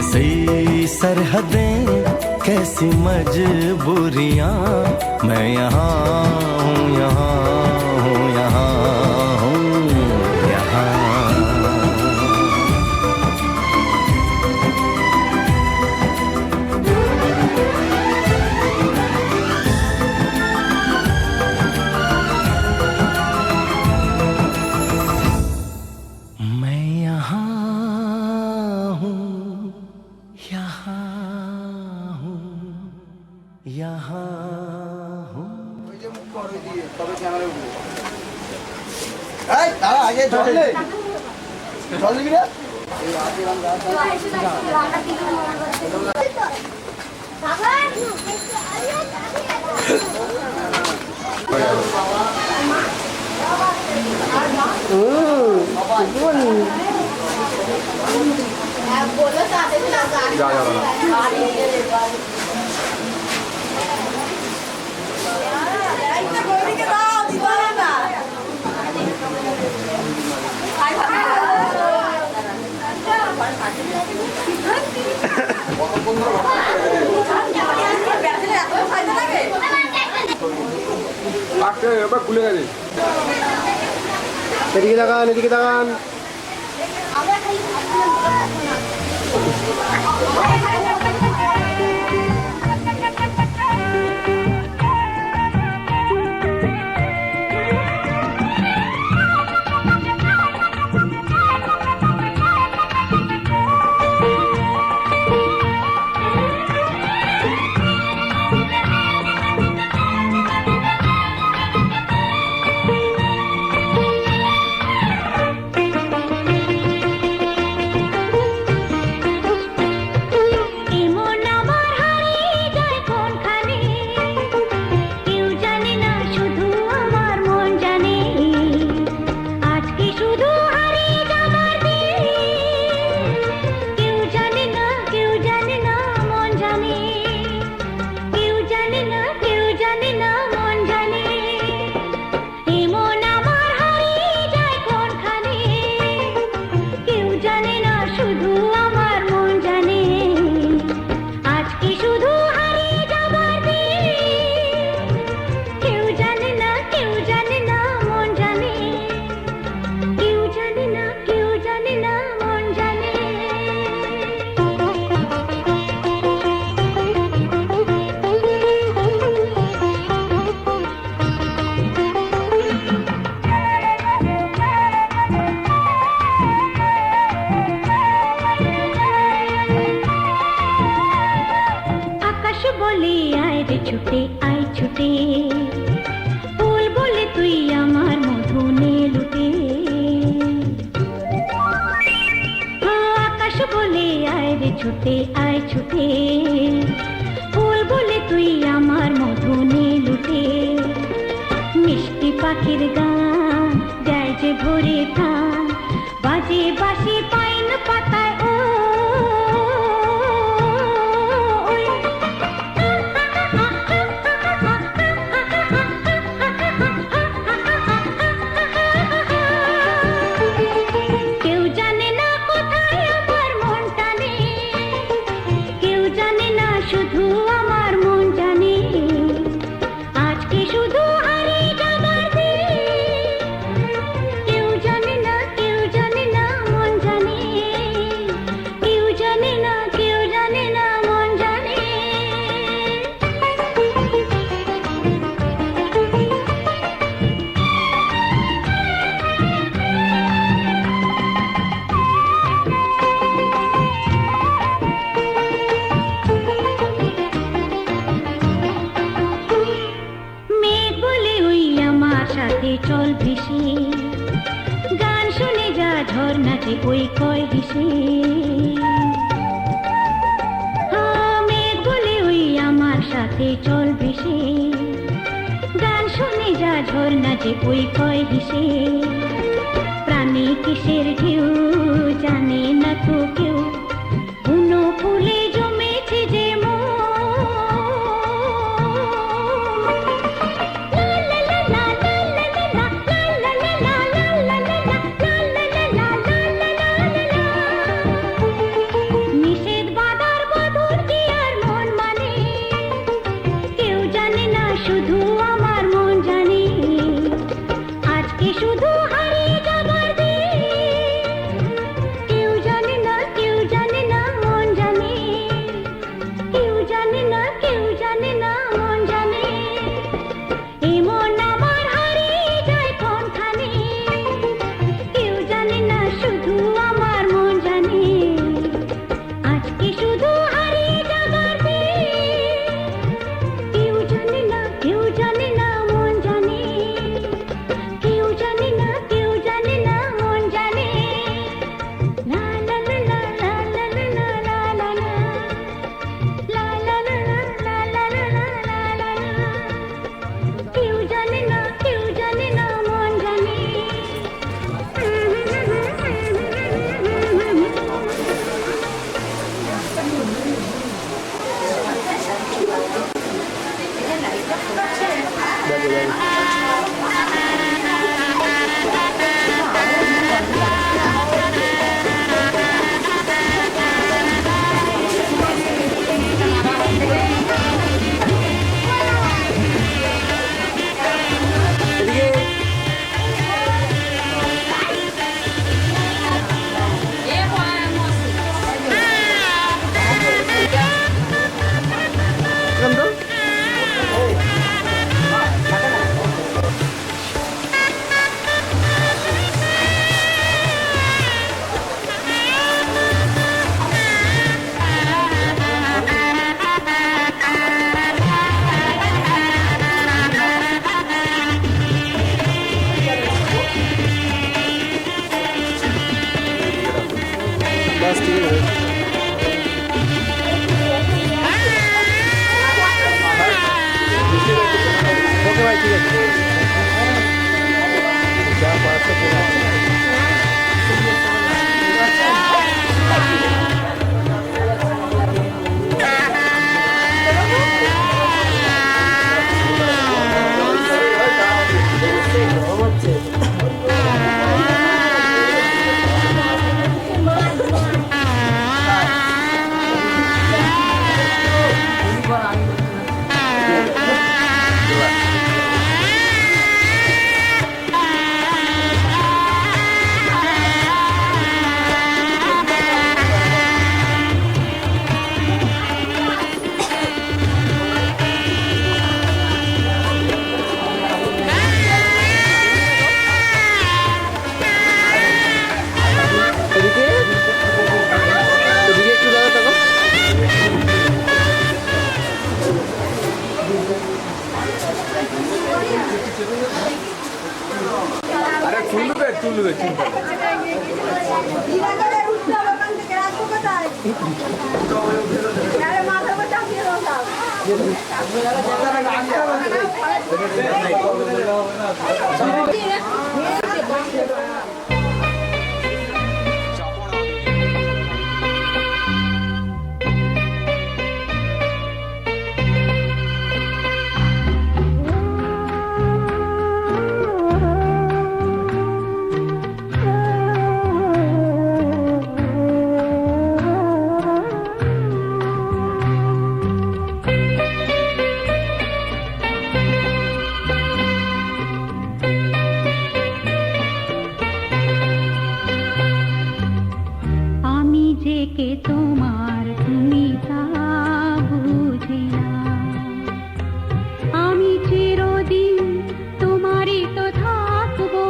कैसी सरहदें कैसी मजबूरियां, मैं यहाँ हूँ यहाँ हूँ यहाँ हूँ यहाँ। मैं यहाँ हूँ यहाँ हूँ यहाँ हूँ। আগে জল নে, জল নিবি না? খুলে গেছে। এদিকে তাকান, এদিকে তাকান। ছুটে আয় ছুটে, ফুল বলে তুই আমার মধু নে লুটে। আকাশ বলে আয় রে ছুটে আয় ছুটে, ফুল বলে তুই আমার মধু নে লুটে। মিষ্টি পাখির গান যায় যে ভরে থান, বাজে বাঁশি পাইন পাতায় ও চল ভেসে, গান শুনে যা ঝর্ণাতে ওই কয় হেসে। মেঘ বলে ওই আমার সাথে চল ভেসে, গান শুনে যা ঝর্ণাতে ওই কয় হেসে। প্রাণী কিসের ঢেউ জানে না তো কেউ, বুনো ফুলে জমেছে যে নিষেধ আমি যে কে তোমার তুমি তা বুঝি না, আমি চিরদিন তোমারই তো থাকবো।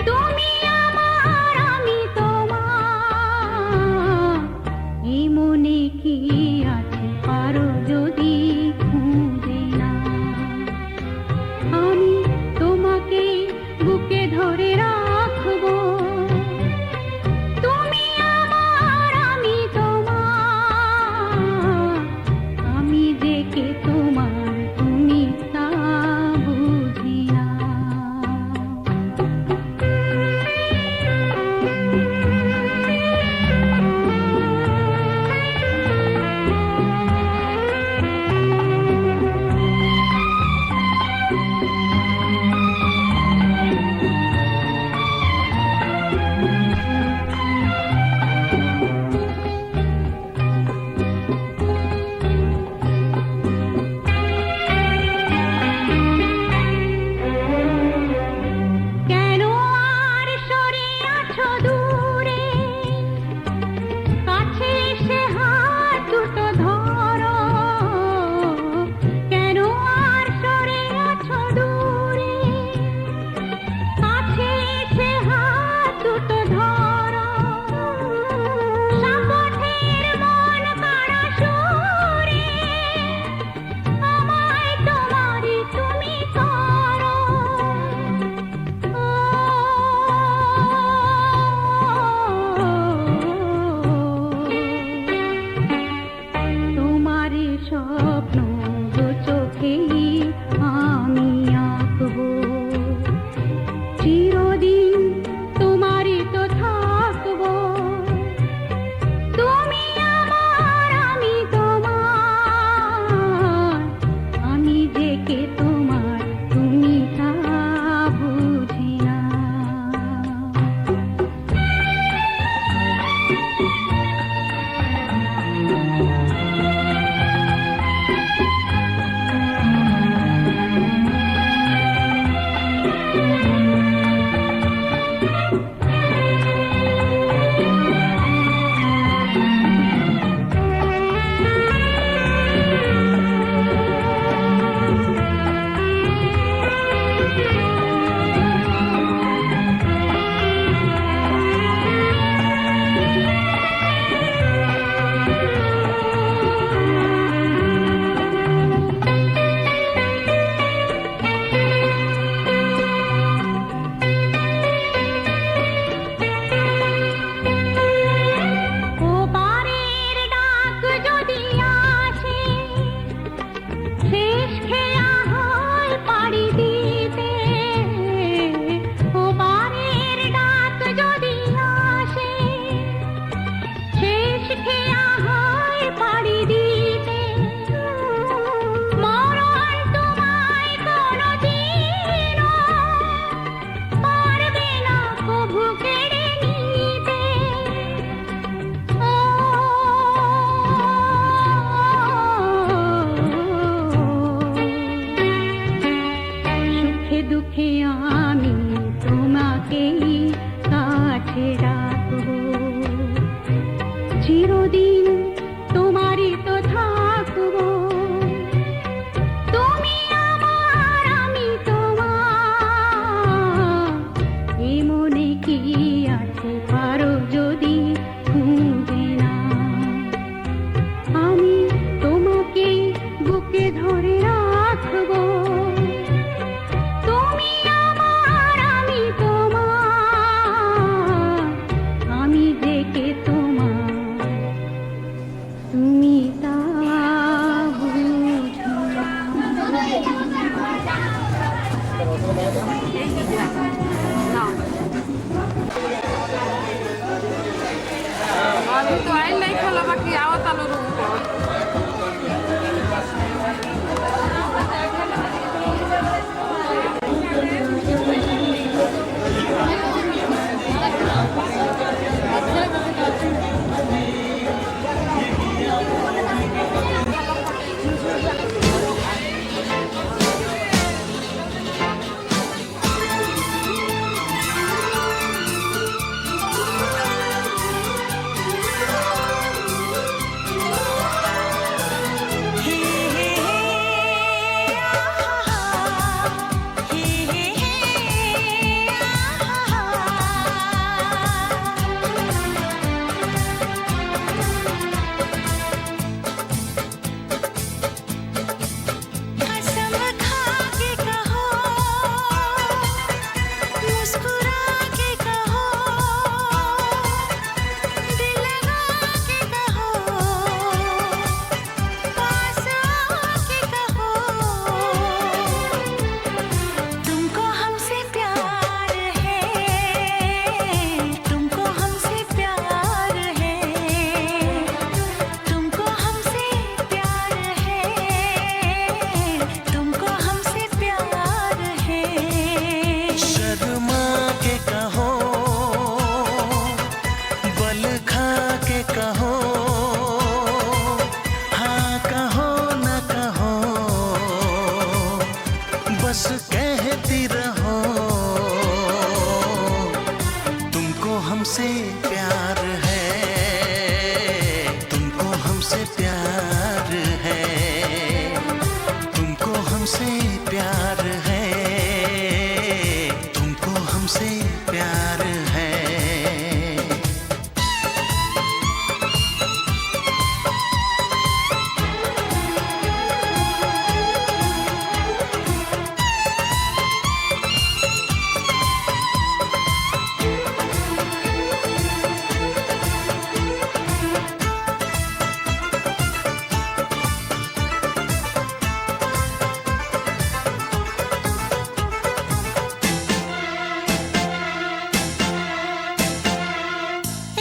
তুমি আমার আমি তোমার, এই মনে কি আছে পারো যদি খুঁজে না। আমি তোমাকে বুকে ধরে রাখবো, তুমি আমার আমি তোমার, আমি যে কে তোমার তুমি তা বুঝি না। কেন আর সরে আছো দূরে, কাছে এসে হাত দুটো ধরো। কেন আর সরে আছো দূরে, কাছে এসে হাত দুটো ধরো। সাপথের মন কাড়া সুরে, আমায় তোমারই তুমি করো। তোমার স্বপ্ন দু চোখেই আমি আঁকবো, চিরদিন তোমারই তো থাকবো। তুমি আমার আমি তোমার, আমি যে কে তোমার তুমি তা বুঝি না। ওপারের ডাক যদি আসে, শেষ খেয়া হয় পাড়ি দিতে। ওপারের ডাক যদি আসে, শেষ খেয়া হয় পাড়ি দিতে। মরণ তোমায় কোনোদিনও পারবে না কভু কেড়ে নিতে। সুখে দুঃখে আমি তোমাকেই কাছে রাখবো, চিরদিন তোমারই তো থাকবো। তুমি আমার আমি তোমার, এই মনে কি আছে পারো যদি খুঁজে না। আমি তোমাকে বুকে ধরে রাখবো, তুমি আমার আমি তোমার, আমি যে কে তোমার Milano lungo. कसम खा के कहो, मुस्कुरा के कहो, दिल लगा के कहो, पास आके कहो, तुमको हमसे प्यार है, तुमको हमसे प्यार है, तुमको हमसे प्यार है, तुमको हमसे प्यार है। शर्मा के कहो, बल खा के कहो, हाँ कहो न कहो, बस कहती रहो, तुमको हमसे प्यार है, तुमको हमसे प्यार है, तुमको हमसे प्यार है, तुमको हमसे प्यार है।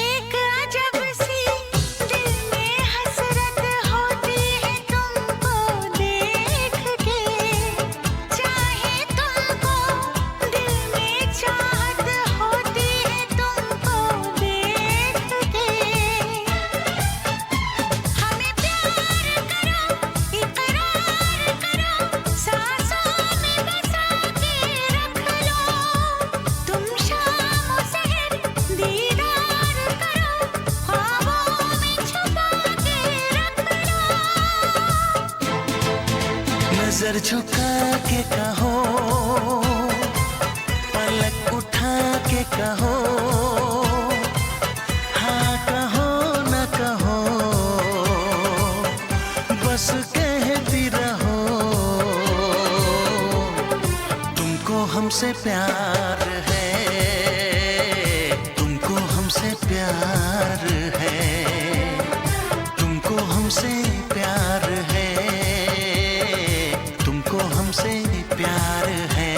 एक अजब सी दिल में हसरत होती है तुमको देख के, चाहे तुमको दिल में चाहत होती है तुमको देख के, हमें प्यार करो, इकरार करो, सांसों में बसा के रख लो, तुम शाम सहर दीदार करो, ख्वाबों में छुपा के रख लो। नजर झुका के कहो, पलक उठा के कहो, हाँ कहो न कहो, बस कहती रहो, तुमको हमसे प्यार है, तुमको हमसे प्यार है, तुमको हमसे प्यार है, तुमको हमसे प्यार है।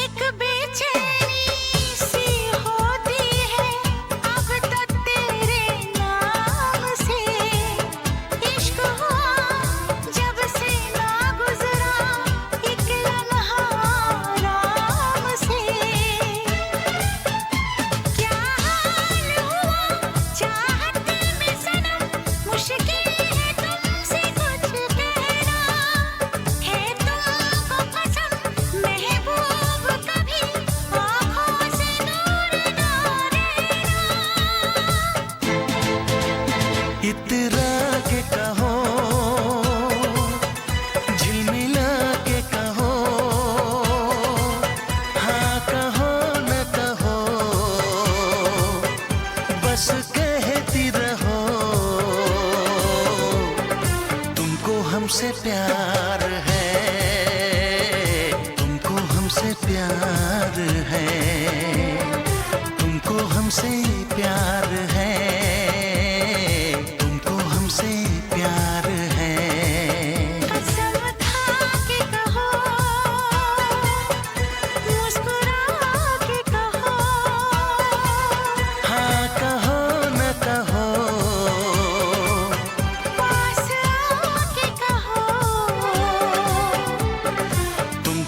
एक बेचैनी सी होती है अब तक तेरे नाम से, इश्क हुआ जब से ना गुजरा एक लम्हा आराम से, क्या हाल हुआ चाहत में सनम, मुश्किल है तुमसे कुछ कहना, है तुमको कसम महबूब कभी आँखों से दूर ना रहना। इतरा के कहो, झिलमिला के कहो, हाँ कहो न कहो, बस कहती रहो, तुमको हमसे प्यार है,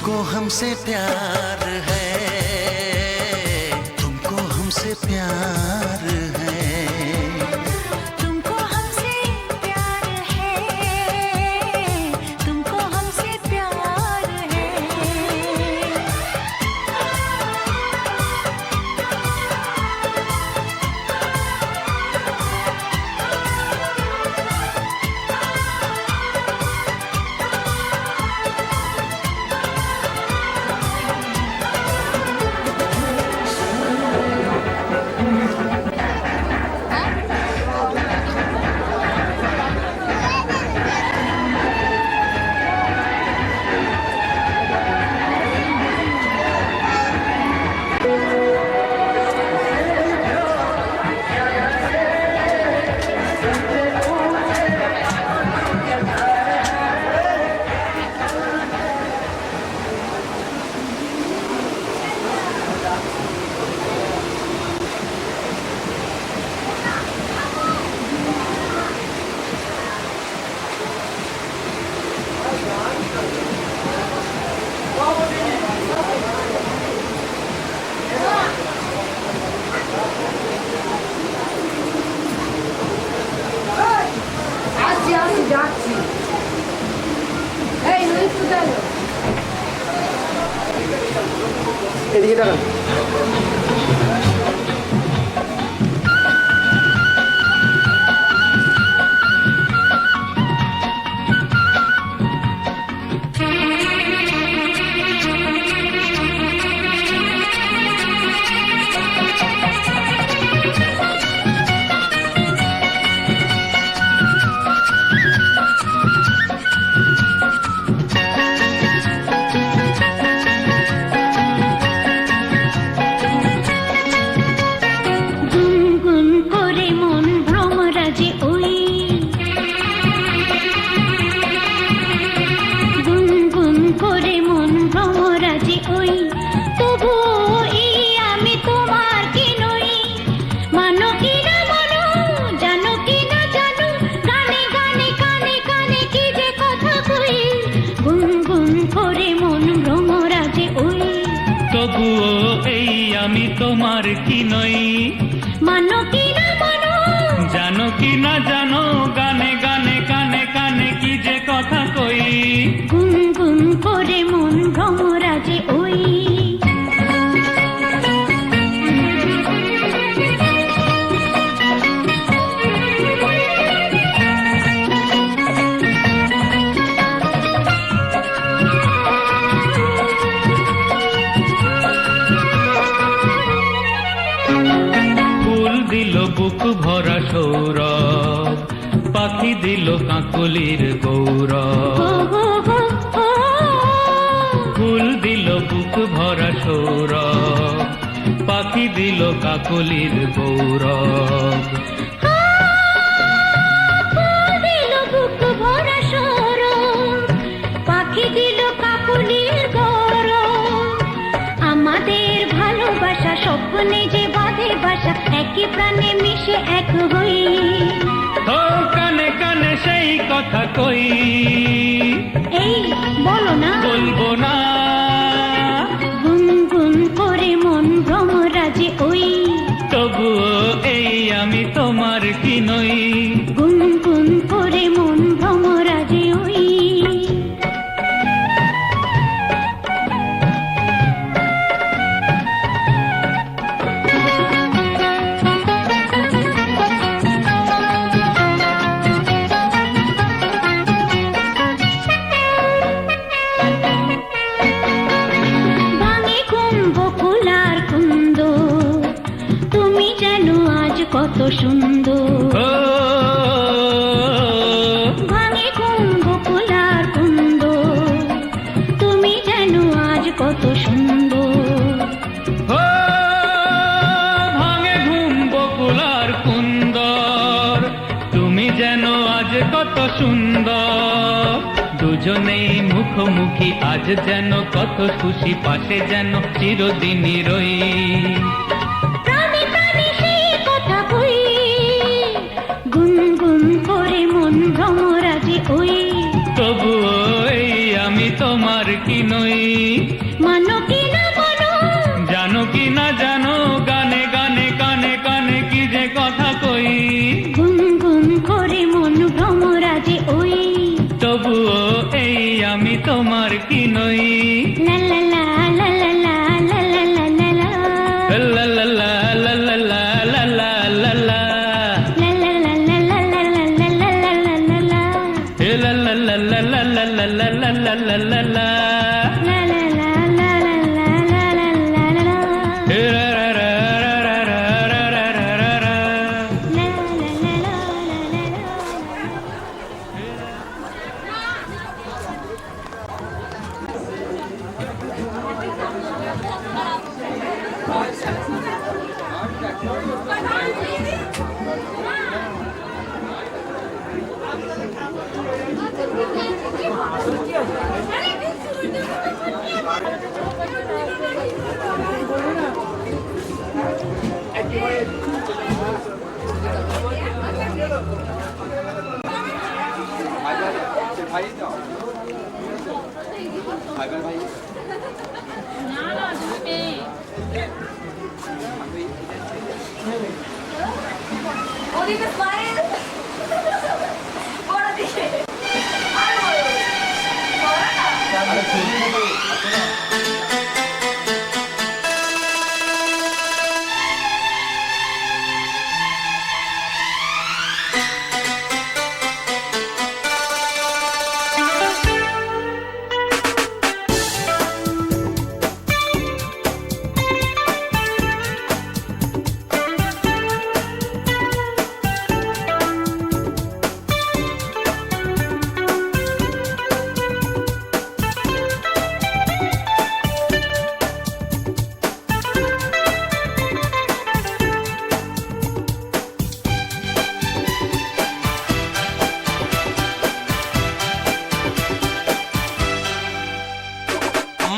तुमको हमसे प्यार है, तुमको हमसे प्यार है। तुमको हमसे प्यार है, तुमको हमसे प्यार है। আসছি আসছি যাচ্ছি এই নই কোথায় গেল? এদিকে দাঁড়ান। গুনগুন করে মন ভ্রমরাজে ওই, গুনগুন করে মন ভ্রমরাজে ওই, তবুও এই আমি তোমার কি নই। মানো কি না মানো, জানো কি না জানো, গানে গানে কানে কানে কি যে কথা কই। গুনগুন করে মন ভ্রমরাজে ওই, তবুও এই আমি তোমার কি নই। মানো কি না মানো, জানো কি না জানো, গানে গানে কানে কানে কি যে কথা কই। গুনগুন করে মন ভ্রমরাজে ওই। ফুল দিল বুক ভরা সৌরভ, পাখি দিল কাকলির গৌরব। হো হো হো হো, ফুল দিল বুক ভরা সৌরভ, পাখি দিল কাকলির গৌরব। ফুল দিল বুক ভরা সরব, পাখি দিল কাকলির গৌরব। আমাদের ভালোবাসা স্বপ্নে যে বাঁধে বাসা, একই প্রাণে মিশে এক হই। ও কানে কানে সেই কথা কই, এই বলো না, বলবো না। গুনগুন করে মন ভ্রমরাজে ওই, তবুও এই আমি তোমার কি নই। গুনগুন করে মন ভ্রমরাজে ওই। ভাঙে কুম্ভ কুলার কুন্দ, তুমি যেন আজ কত সুন্দর। ও ভাঙে কুম্ভ কুলার কুন্দ, তুমি যেন আজ কত সুন্দর। ও ভাঙে ঘুম বকুলার কুন্দর, তুমি যেন আজ কত সুন্দর। দুজনেই মুখোমুখি আজ যেন কত খুশি, পাশে যেন চিরদিনই রই। প্রাণে প্রাণে সেই কথা কই, গুনগুন করে মন ভ্রমরাজে ওই। তবুও এই আমি তোমার কি নই। মানো কি না মানো, জানো কি না জানো, গানে গানে কানে কানে কি যে কথা কই। ঘুম ঘুম করে মন ভ্রমরাজে ওই, তবুও এই আমি তোমার কি নই। লা লা লা লা লা লা লা লা লা লা লা। লা লা লা লা লা লা লা লা লা লা। La la la la la la la la la la la la la. এ লা লা লা লা লা লা লা লা লা লা লা লা লা। La la la la la la la la la la la. এ রা রা রা রা রা রা রা রা রা রা। La la la la la la la. ওদিকে স্মাইল বড় দিকে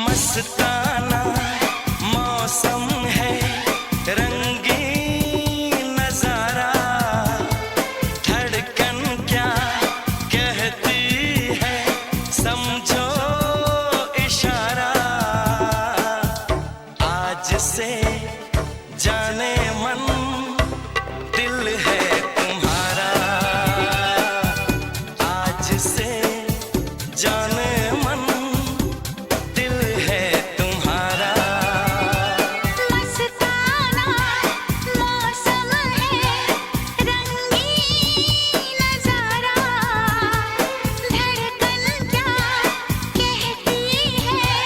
मस्ताना मौसम है, रंगीन नजारा, धड़कन क्या कहती है समझो इशारा। आज से जाने मन दिल है तुम्हारा, आज से जाने मन दिल है तुम्हारा। मस्ताना मौसम है, रंगीन नजारा, धड़कन क्या कहती है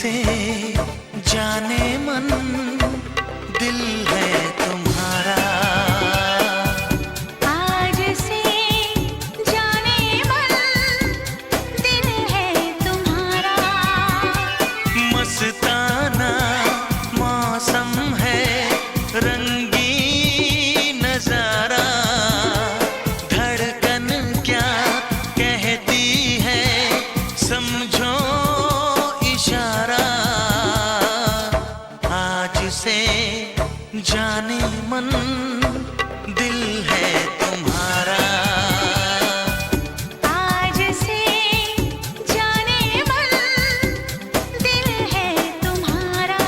से जाने मन दिल है तुम्हारा आज से जाने मन दिल है तुम्हारा मस्ताना मौसम है रंगीन नजारा धड़कन क्या कहती है समझो इशारा आज से जाने मन दिल है तुम्हारा आज से जाने मन दिल है तुम्हारा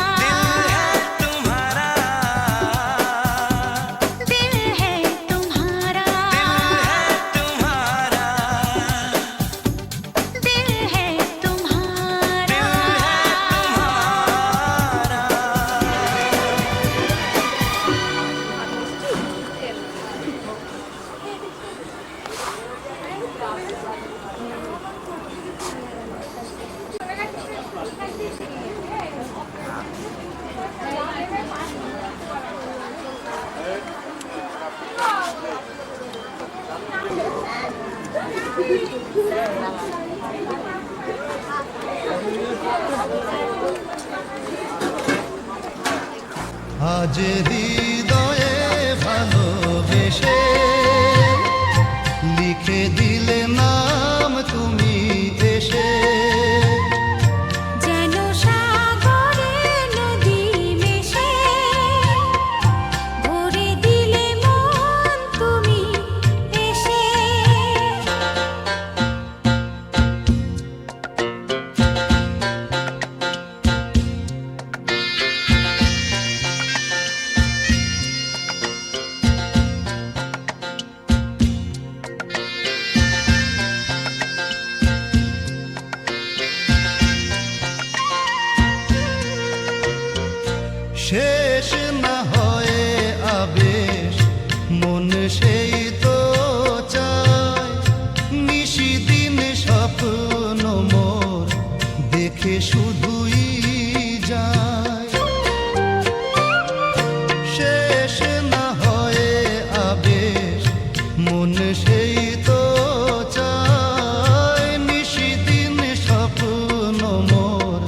दिल है तुम्हारा दिल है तुम्हारा আজ হৃদয়ে ভালোবেসে লিখে দিলে নাম তুমি এসে যেন সাগরে নদী মেশে ভরে দিলে মন তুমি এসে শেষ না হয়ে আবেশ মন সেই তো চায় নিশিদিন স্বপ্ন মোর দেখে শুধুই যায় শেষ না হয়ে আবেশ মন সেই তো চায় নিশিদিন স্বপ্ন মোর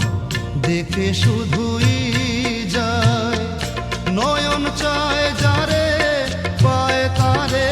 দেখে শুধুই যায় নয়ন চায় যারে পায় তারে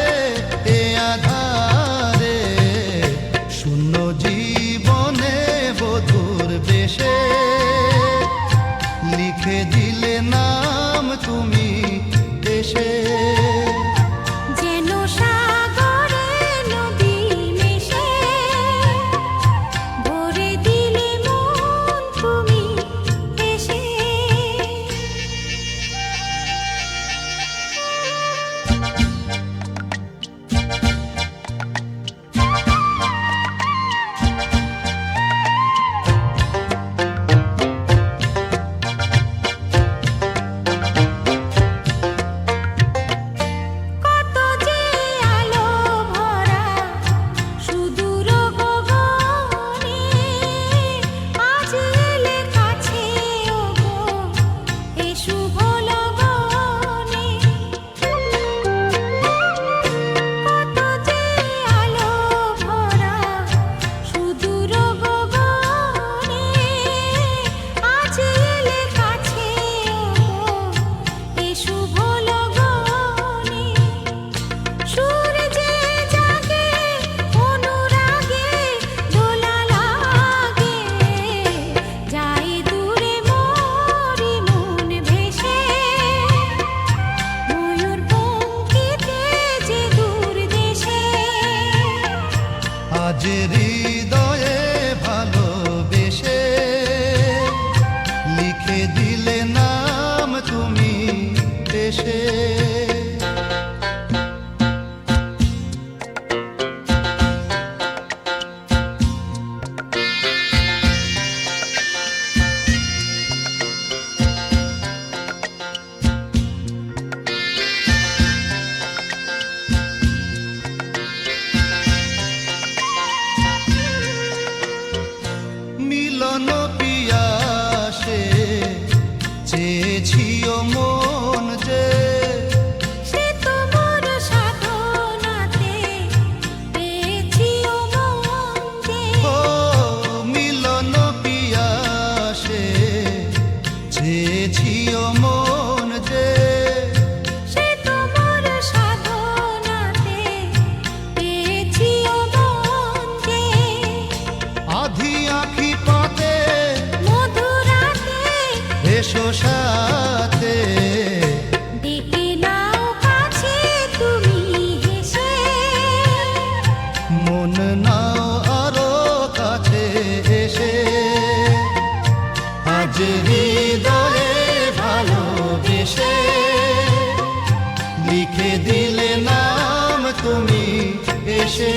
নিলে নাম তুমি এসে